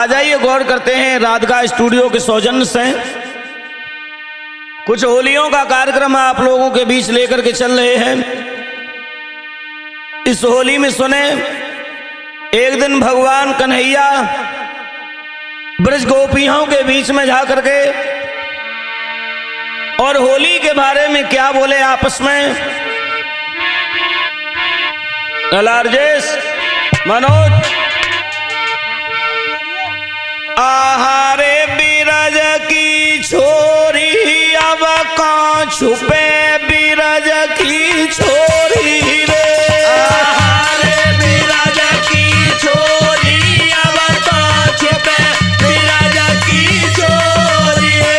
आ जाइए गौर करते हैं राधिका स्टूडियो के सौजन्य से कुछ होलियों का कार्यक्रम आप लोगों के बीच लेकर के चल रहे हैं। इस होली में सुने, एक दिन भगवान कन्हैया ब्रज गोपियों के बीच में जा करके और होली के बारे में क्या बोले आपस में। राजेश, मनोज, आहारे बिरज की छोरी अब कहाँ छुपे बिरज की छोरी रे। आहारे बिरज की छोरी अब कहाँ छुपे बिरज की छोरी रे।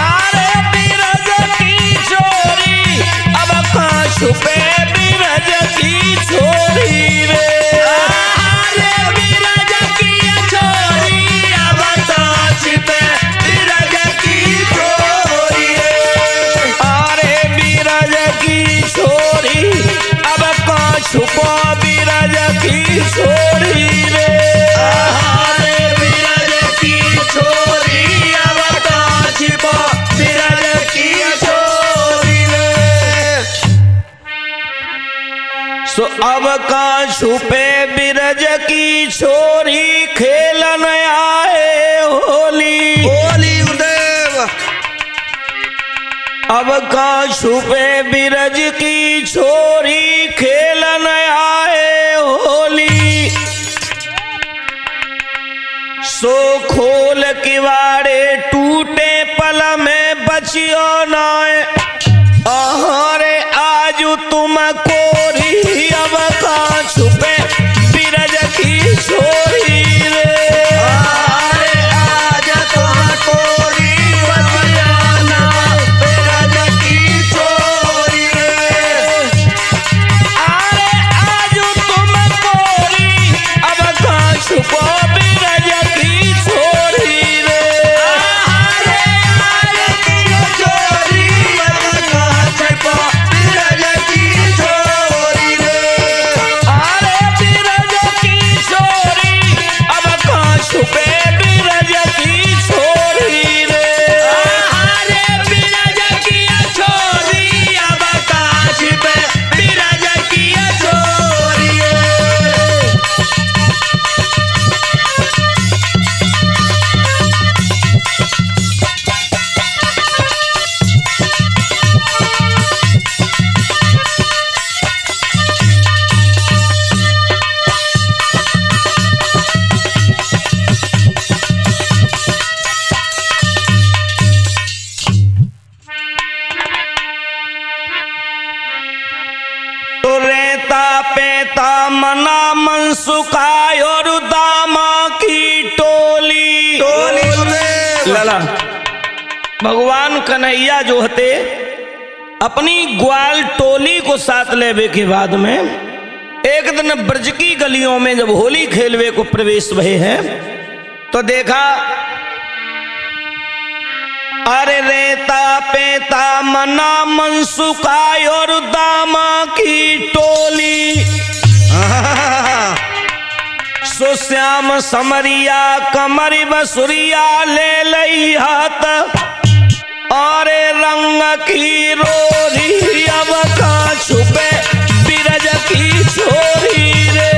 आरे बिरज की छोरी अब कहाँ छुपे बिरज की छोरी रे। छुपो बिरज की छोरी रे। आहारे बिरज की छोरी अब कहाँ छुपो बिरज की छोरी रे। सो अब कहाँ छुपे बिरज की छोरी खेलन आए होली। होली गुरुदेव। अब कहाँ छुपे बिरज की छोरी खेलन आए होली। सो खोल किवाड़े टूटे पल में बचियो नाय। अरे आज तुम कोरी अब कहाँ छुपे बिरज की छोरी रे। अरे आज तुम कोरी छुपो बिरज की छोरी रे। आहारे तुम छोरी अब कहाँ छुपो बिरज की छोरी रे। आरे बिरज की छोरी अब कहाँ छुपे बिरज की छोरी रे। आहारे बिरज की छोरी अब कहाँ छुपे बिरज की छोरी रे। पेता मना मन सुखाय और दामा की टोली। लला भगवान कन्हैया जो हते अपनी ग्वाल टोली को साथ लेवे के बाद में एक दिन ब्रज की गलियों में जब होली खेलवे को प्रवेश भये हैं तो देखा, अरे रेता पेता मना मन सुखाय और दामा की टोली। सो श्याम समरिया कमरी बसुरिया ले लई हाथ और रंग की रोरी अब कहाँ छुपे बिरज की छोरी रे।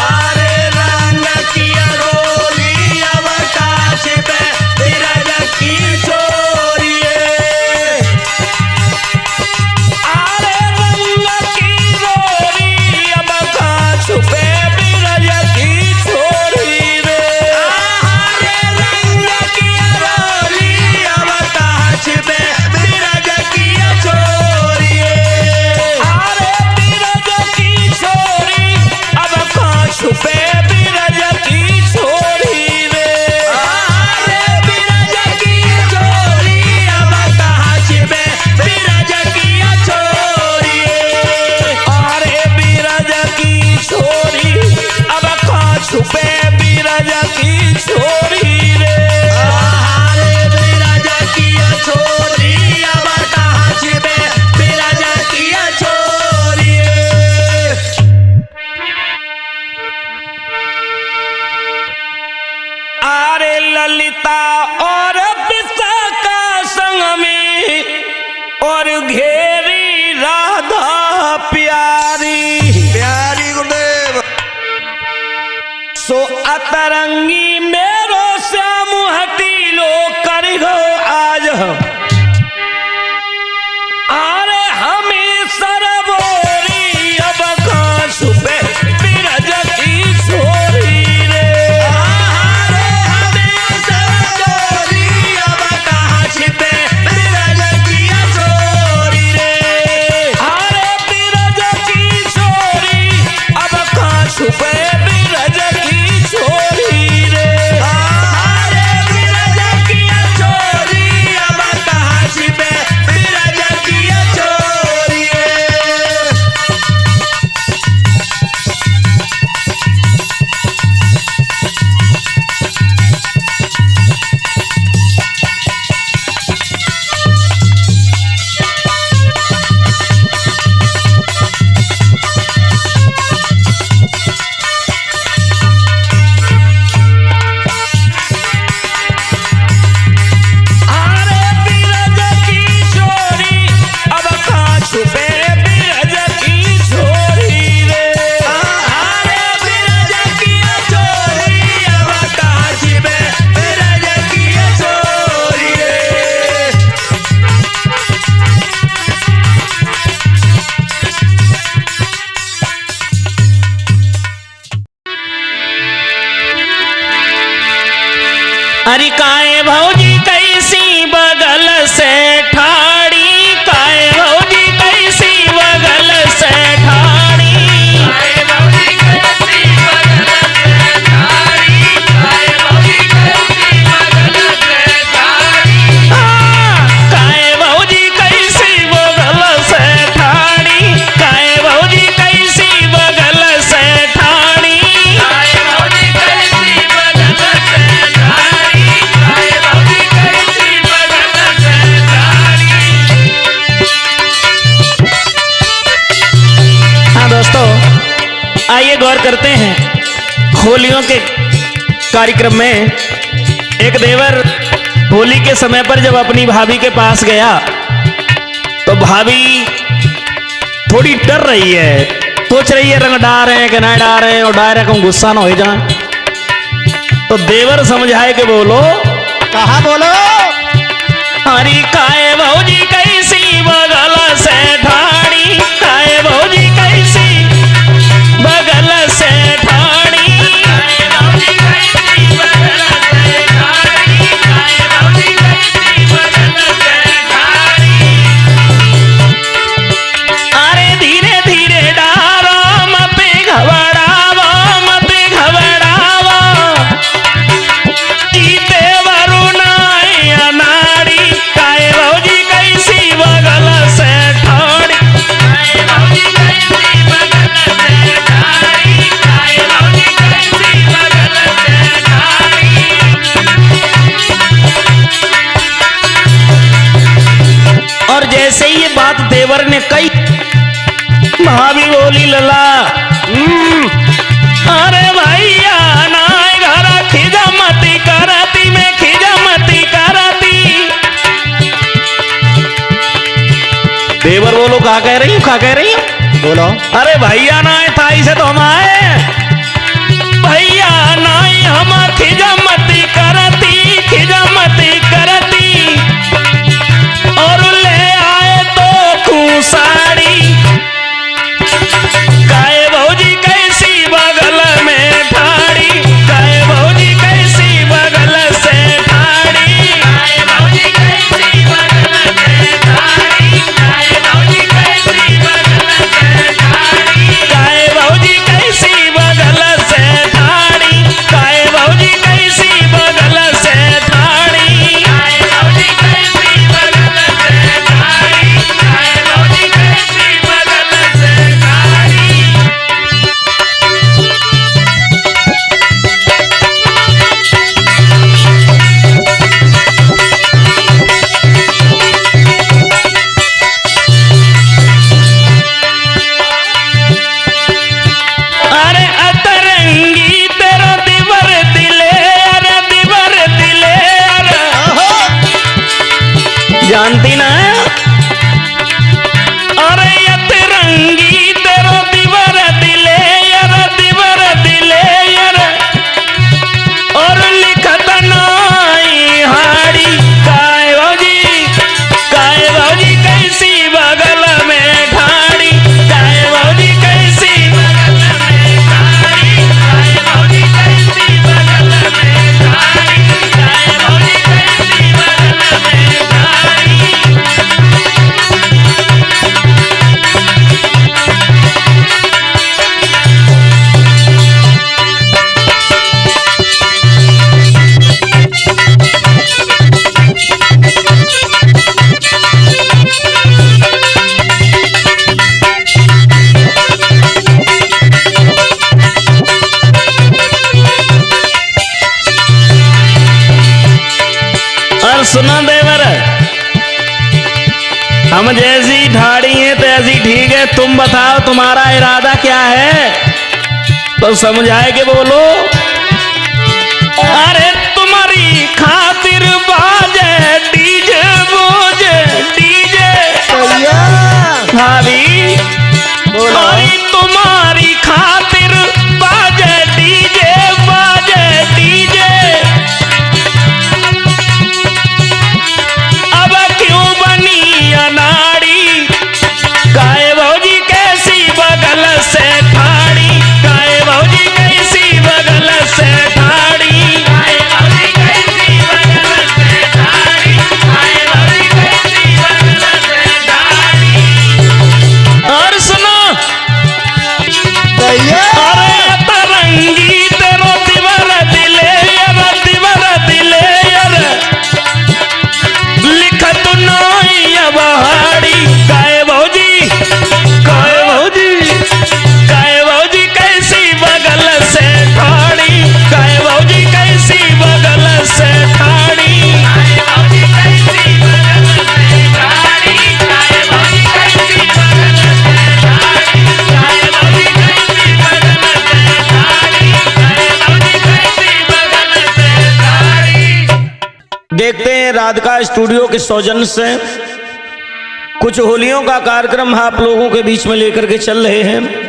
अरे रंग की रोरी अब कहाँ छुपे बिरज की छोरी रे। आरे रंग की रोरी अब कहाँ छुपे बिरज की छोरी रे। आरे रंग की रोरी अब कहाँ छुपे बिरज की छोरी रे। ललिता और विशाखा संग में और घेरी राधा प्यारी प्यारी गुरुदेव। सो अतरंगी मेरो श्याम हटी लो कर गो आज अरे हमें सरबोरी अब काश पे बिरज की छोरी रे अरे हमें सरबोरी अब काश पे बिरज की छोरी रे। अरे बिरज की छोरी अब काश पे बिरज की छोरी रे अरे बिरज की छोरी अब काश पे बिरज की छोरी रे। अरे बिरज की छोरी अब काश पे बिरज की छोरी रे अरे बिरज की छोरी अब काश पे बिरज की छोरी रे। अरे काय भौजी कैसी बगल से ठाड़ी काय भौजी कैसी बगल से ठाड़ी काय भौजी कैसी बगल से ठाड़ी काय भौजी कैसी बगल से ठाड़ी हाँ दोस्तों, आइए गौर करते हैं। होलियों के कार्यक्रम में एक देवर होली के समय पर जब अपनी भाभी के पास गया तो भाभी थोड़ी डर रही है, सोच रही है रंग डाल रहे हैं कि नहीं डाल रहे हैं और डायरेक्ट हम गुस्सा ना हो जाए। तो देवर समझाए कि बोलो कहा बोलो। हरी काय भौजी कैसी बगल से ठाड़ी काय भौजी कैसी बगल से ठाड़ी अरे धीरे धीरे डारो मत घबरावो मत घबरावो ई देवरु नाई अनाड़ी काय भौजी कैसी बगल से ठाड़ी काय भौजी कैसी बगल से ठाड़ी काय भौजी कैसी बगल से ठाड़ी। और जैसे ही ये बात देवर ने कही भाभी बोली लला अरे भैया नाय घर खिजमती करती में खिजमती करती। देवर बोलो क्या कह रही हूँ क्या कह रही हूँ बोलो। अरे भैया नाय थाई से तो हम आए भैया नाई हम खिजमती करती और ले आए तो खूसाड़ी काय भौजी कैसी बगल में ठाड़ी काय भौजी कैसी बगल से ठाड़ी काय भौजी कैसी बगल से ठाड़ी काय भौजी कैसी बगल से ठाड़ी काय भौजी कैसी बगल से ठाड़ी। जानती ना। अरे यतरंगी तेरो दिवर दिले यार और लिखत नाई हाड़ी काय भौजी कैसी बगल में ठाड़ी काय भौजी कैसी बगल में ठाड़ी काय भौजी कैसी बगल में ठाड़ी काय भौजी कैसी बगल में ठाड़ी। और सुना देवर, हम जैसी ठाड़ी हैं तैसी ठीक है, तुम बताओ तुम्हारा इरादा क्या है तो समझाए के बोलो। अरे तुम्हारी खातिर बाजे डीजे बोजे डीजे भाभी बोलो। अरे तुम्हारी खातिर बाजे डीजे अब क्यों बनी अनाड़ी काय भौजी कैसी बगल से ठाड़ी काय भौजी कैसी बगल से ठाड़ी काय भौजी कैसी बगल से ठाड़ी काय भौजी कैसी बगल से ठाड़ी। और सुनो अरे तरंगी तेरो दिवर दिले यार लिखत नई बहाड़ी काय भौजी कैसी बगल से ठाड़ी काय भौजी कैसी बगल से ठाड़ी काय भौजी कैसी बगल से ठाड़ी काय भौजी कैसी बगल से ठाड़ी काय भौजी कैसी बगल से ठाड़ी काय भौजी कैसी बगल से ठाड़ी। देखते हैं राधिका स्टूडियो के सौजन्य से कुछ होलियों का कार्यक्रम आप लोगों के बीच में लेकर के चल रहे हैं।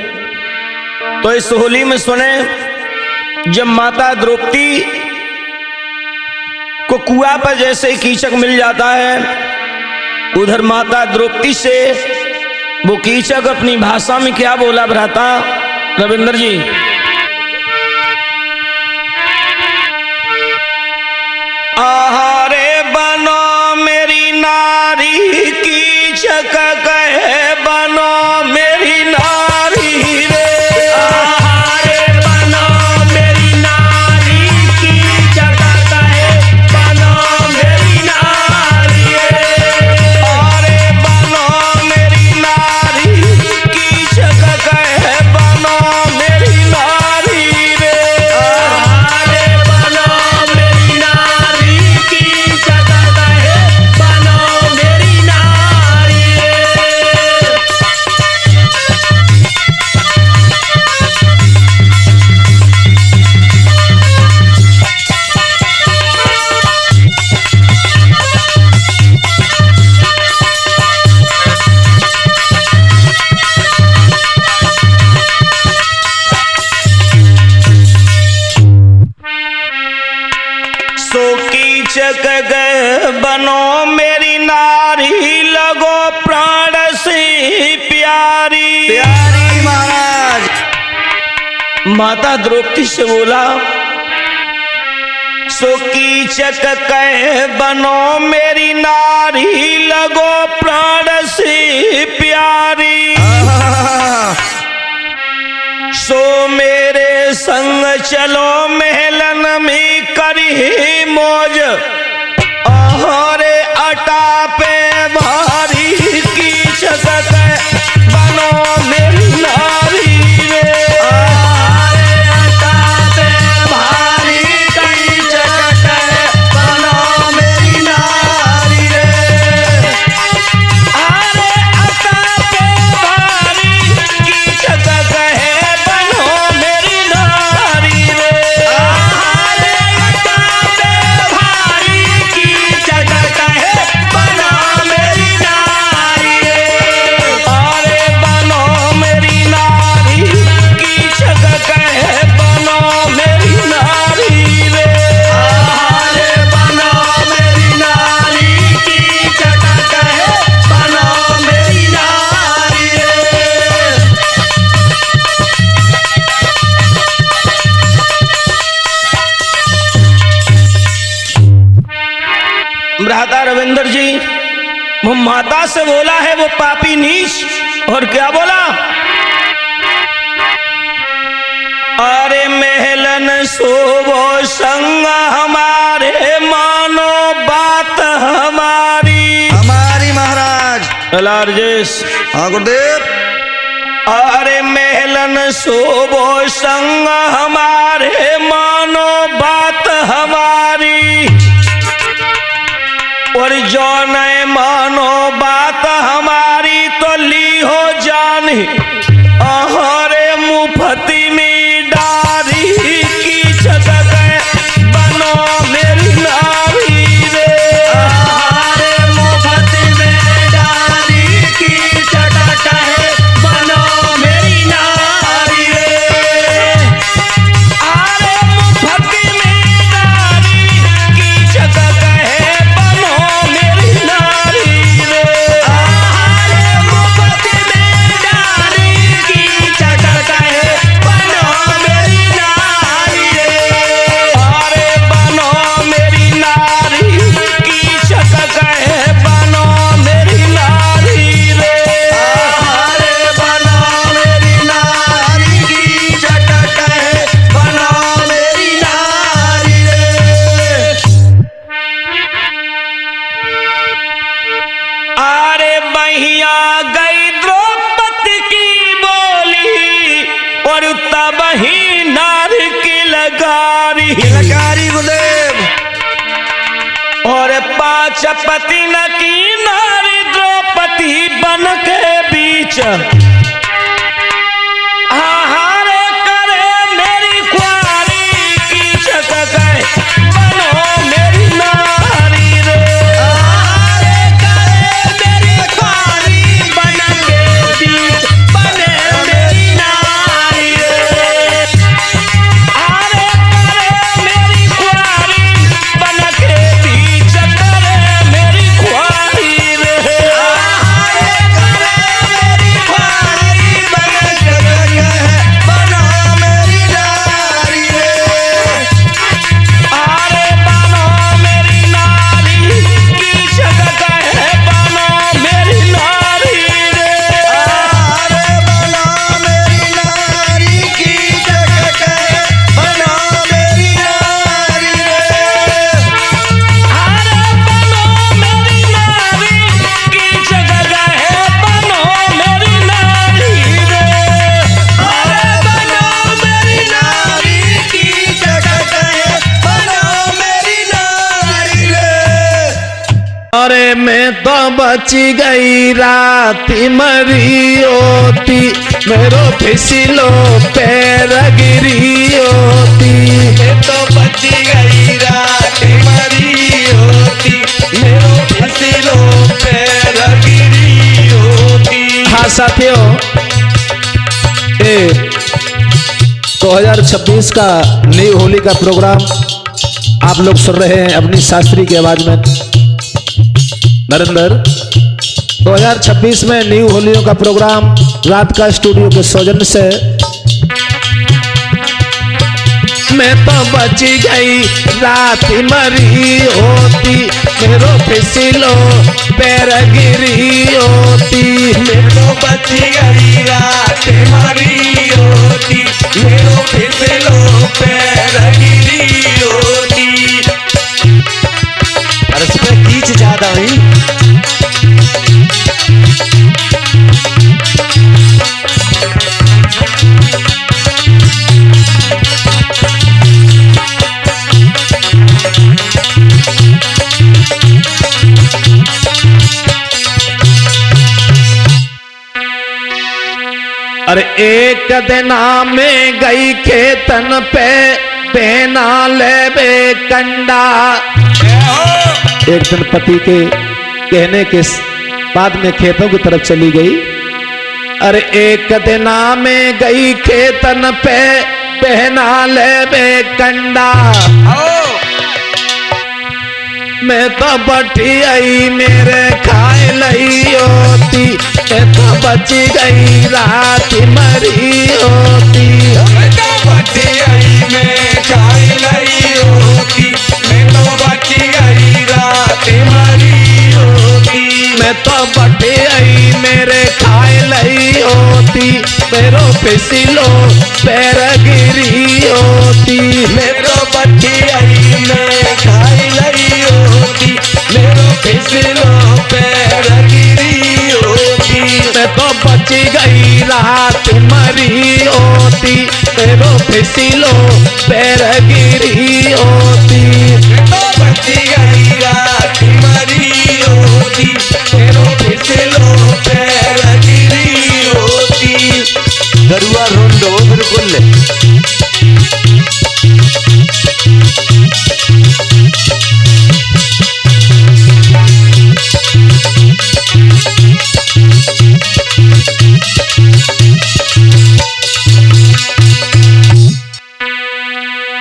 तो इस होली में सुने, जब माता द्रौपदी को कुआं पर जैसे कीचक मिल जाता है, उधर माता द्रौपदी से वो कीचक अपनी भाषा में क्या बोला भ्राता रविंद्र जी। आहारे बनो मेरी नारी कीचक कहे बनो मेरी नारी रे। आहारे बनो मेरी नारी कीचक कहे बनो मेरी नारी रे। आहारे बनो मेरी नारी कीचक कहे बनो मेरी नारी रे। आहारे बनो मेरी नारी कीचक कहे बनो मेरी नारी रे। सो कीचक गए बनो मेरी नारी लगो प्राण से प्यारी महाराज। माता द्रौपदी से बोला, सो कीचक कहे बनो मेरी नारी लगो प्राण से प्यारी। सो मेरे संग चलो महलन में करी मौज अहरे अटा पे भारी कीचक बनो मेरी नारी रे। अहरे अटा पे भारी कीचक बनो मेरी नारी रे। अरे अटा पे भारी कीचक कहे बनो मेरी नारी रे। अरे अटा पे भारी भ्राता रविंद्र जी वो माता से बोला है वो पापी नीच। और क्या बोला? अरे महलन सोवो संग हमारे, मानो बात हमारी। हमारी महाराज। राजेश। हाँ गुरुदेव। अरे महलन सोवो संग हमारे, मानो बात हमारी। और जो न मानो बात हमारी तो ली हो जानी अहरे मुफती में डारी की चटक बनो मेरी नारी रे। अहरे मुफती में डारी की चटक बनो मेरी नारी रे। अरे मुफती में डारी की चटक बनो मेरी नारी रे। अहरे मुफती में डारी की चटक बनो मेरी नारी रे। अरे बनो मेरी नारी की चटक बनो मेरी नारी रे। अरे बनो मेरी नारी की चटक बनो मेरी नारी रे। अरे बहिया गई द्रौपदी की बोली और तब ही नार की लगारी। लकारी गुरुदेव। और पांच पति न की नारी द्रौपदी बन के बीच आहारे करे मेरी ख्वारी की चटक बनो मेरी नारी रे। अरे करे मेरी ख्वारी बन के बीच बने मेरी नारी रे। आरे करे मेरी ख्वारी बन के बीच करे मेरी ख्वारी रे। अरे करे मेरी ख्वारी बन के बनो मेरी नारी रे। आरे बनो मेरी नारी की चटक बनो मेरी नारी रे। अरे बनो मेरी नारी की चटक बनो मेरी नारी रे। आरे बनो मेरी नारी की चटक बनो मेरी नारी रे। अरे बनो मेरी नारी की चटक बनो मेरी नारी रे। अरे मैं तो बची गई राती मरी होती, मेरो फिसलो पैर गिरी होती। मैं तो बची गई रात मरी होती, मेरो फसलो पैर गिरी होती। हाँ साथियों, ये 2026 का न्यू होली का प्रोग्राम आप लोग सुन रहे हैं अपनी शास्त्री की आवाज में। नरेंद्र, 2026 में न्यू होलियों का प्रोग्राम रात का स्टूडियो के सौजन्य से मैं तो बची गई रात मरी होती, मेरो फिसलो पैर गिरी होती। मैं तो बची गई रात मरी होती, मेरो फिसलो पैर गिरी होती। अरे इस पे खींच ज्यादा हुई। अरे एक दिना में गई खेतन पे पहना ले बे कंडा। एक दिन पति के कहने के बाद में खेतों की तरफ चली गई। अरे एक दिना में गई खेतन पे पहना ले बे कंडा। मैं तो बटी आई मेरे खाए लई होती, मैं तो बची गई रात मरी होती। मैं तो बची गई मैं खाई नहीं होती, मैं तो बची गई रात होती मेरो फिसलो पैर गिरी होती मेरो बटियाई में खाई लई होती मेरो फिसलो पैर गिरी होती मैं तो बच गई रात मरी होती मेरो फिसलो पैर गिरी होती तो बची गई रात मरी होती मेरो फिसलो पैर गिरी होती गरुआ रोंडो बिल्कुल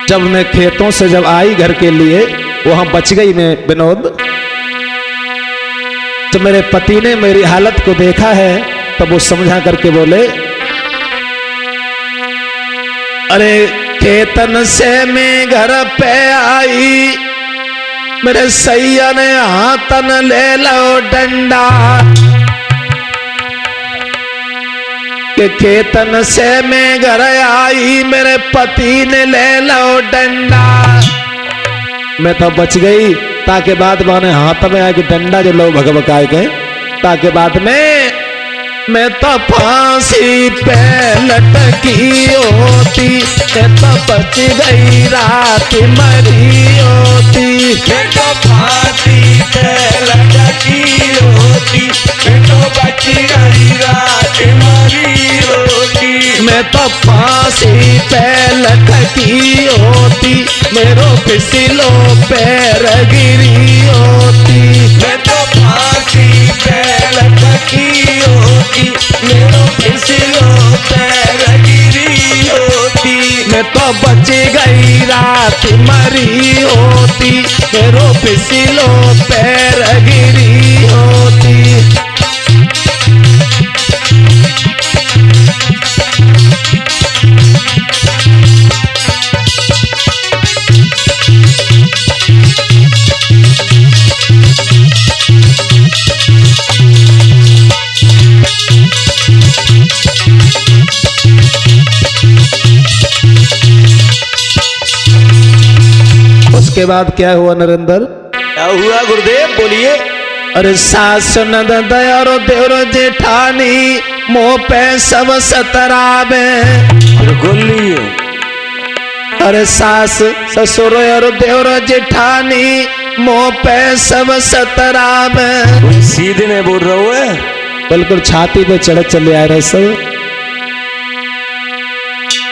जब मैं खेतों से जब आई घर के लिए वहां बच गई मैं विनोद। जब मेरे पति ने मेरी हालत को देखा है तब वो समझा करके बोले अरे खेतन से मैं घर पे आई मेरे सैया ने हाथन ले लो डंडा के खेतन से मैं घर आई मेरे पति ने ले लो डंडा। मैं तो बच गई ताकि बाद में हाथ में आके डंडा जो लोग भगभकाए गए ताकि बाद में मैं तो फांसी पे लटकी होती मैं तो बच गई रात मरी होती मैं तो फांसी पे लटकी होती मैं तो बच गई रात मरी होती मैं तो फांसी पे लटकी होती मेरो फिसलो पैर गिरी होती मैं तो फांसी पे लटकी होती मेरो फिसलो पैर गिरी होती मैं तो बच गई रात मरी होती मेरो फिसलो पैर गिरी होती। उसके बाद क्या हुआ नरेंद्र? क्या हुआ गुरुदेव बोलिए। अरे सास ननद और देवर जेठानी मोह पे सब सतरावे बिल्कुल अरे सास ससुर और देवर जेठानी मोह पे सब सतरावे सीधे नहीं बोल रहा हूँ बिल्कुल छाती पे चढ़ चले आ रहे सब।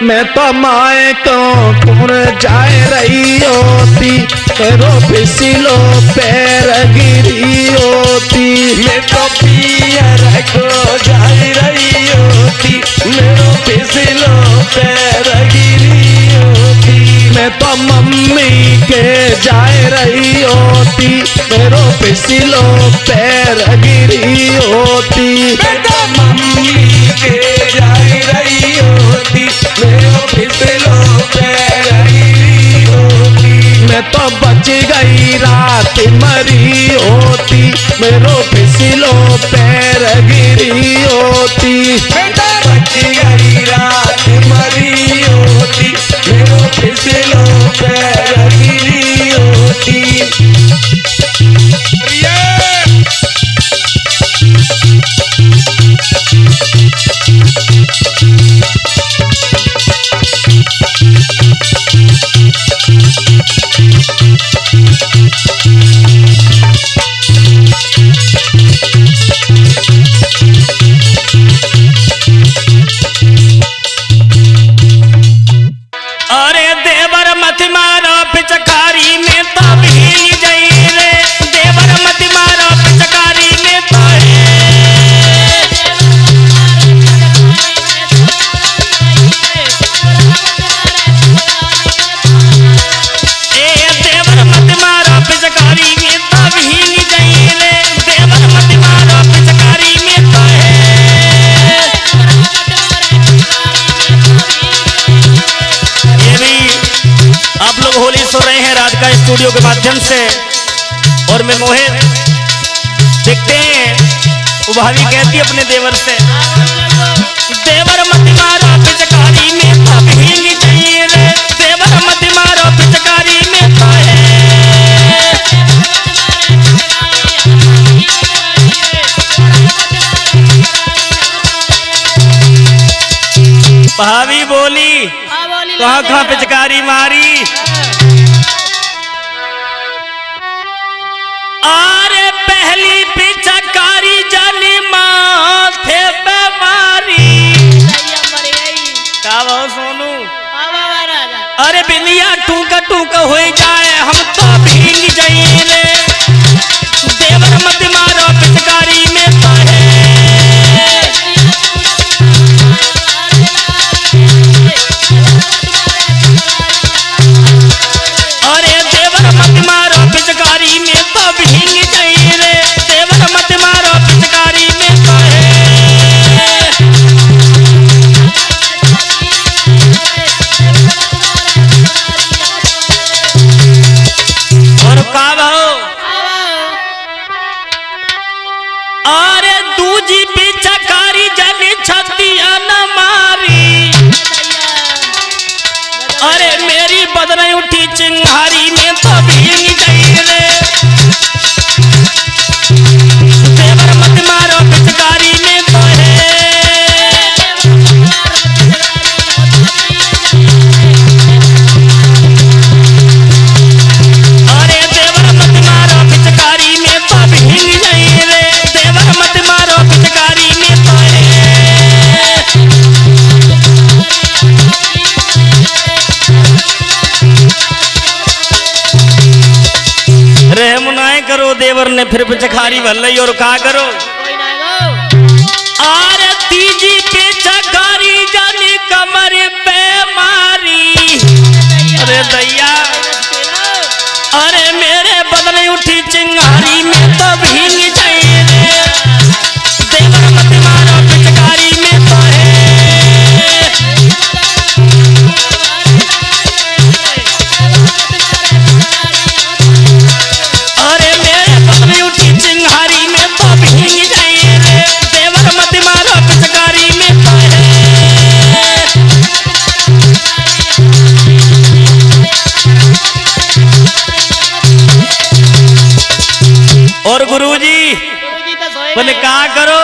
मैं तो माए को पुर जाए रही होती मेरो फिसलो पैर गिरी होती मैं तो पियर को जाई रही होती मेरो फिसलो पैर गिरी होती मैं तो मम्मी के जाए रही होती मेरो फिसलो पैर गिरी होती मैं तो मम्मी के जाई रही होती मेरो फिसलो पैर गिरी होती मैं तो बच गई रात मरी होती मेरो फिसलो पैर गिरी होती मैं तो बच गई रात मरी होती मेरो फिसलो पैर गिरी होती। अरे देवर मत मारो पिचकारी में तो भीग गई रे देवर मत मारो पिचकारी में तो देवर मत मारो पिचकारी में तो भीग गई रे देवर मत मारो पिचकारी में तो आप लोग होली सुन रहे हैं राज का स्टूडियो के माध्यम से और मैं मोहित देखते हैं वो भाभी कहती अपने देवर से, देवर मत मारो पिचकारी में तो भींग जाइए रे, देवर मत मारो पिचकारी में तो भाभी बोली कहाँ कहाँ पिचकारी मारी। अरे पहली पिचकारी जानी माथे पे मारी। क्या वो सोनू, अरे बिलिया टूका टूका हो जाए हम तो भींग जाइए रे, देवर मत मारो पिचकारी में तो चिंगारी में तो भींग जाइए रे, देवर मत मारो पिचकारी में तो अरे देवर मत मारो पिचकारी में तो भींग जाइए रे, देवर मत मारो पिचकारी में तो रहम नाय करो। देवर ने फिर पिचकारी भल्लई और का करो। अरे तीजी पिचकारी जानी कमर पे मारी। अरे दैया, अरे मेरे बदले उठी चिंगारी में तो भींग जाइए रे, देवर मत मारो पिचकारी में तो और गुरुजी बोले का करो।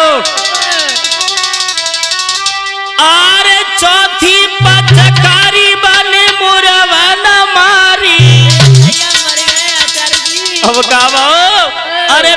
अरे चौथी पचकारी बने मुरवन मारी। अब का अरे